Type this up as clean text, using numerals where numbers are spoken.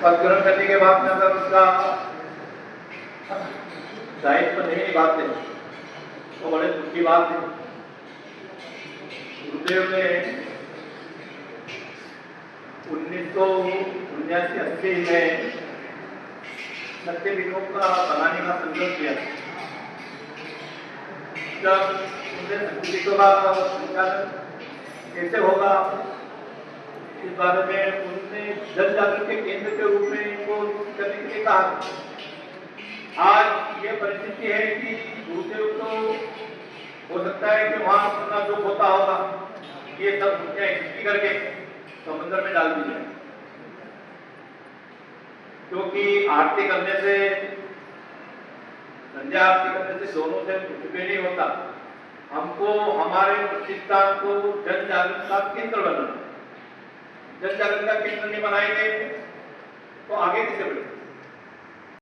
पद ग्रहण करने के बाद में अगर उसका दायित्व नहीं निभाते तो बड़े दुख की बात है। गुरुदेव ने 1979-80 में सत्यपीठों का बनाने का संकल्प किया। जब उन्हें सत्यपीठों का संचालन कैसे होगा इस बारे में उन्होंने जन जागरण के केंद्र के रूप में इनको करने के लिए कहा। आज ये परिस्थिति है कि गुरुदेव तो हो सकता है कि वहां अपना जो होता होगा ये सब मुद्दे इकट्ठी करके समुद्र में डाल दी जाए, क्योंकि आरती करने से संध्या आरती करने से दोनों से कुछ भी नहीं होता। हमको हमारे प्रतिष्ठान को जन जागरण का केंद्र बनाना। जन जागरण का केंद्र नहीं बनाएंगे तो आगे कैसे बढ़ेंगे।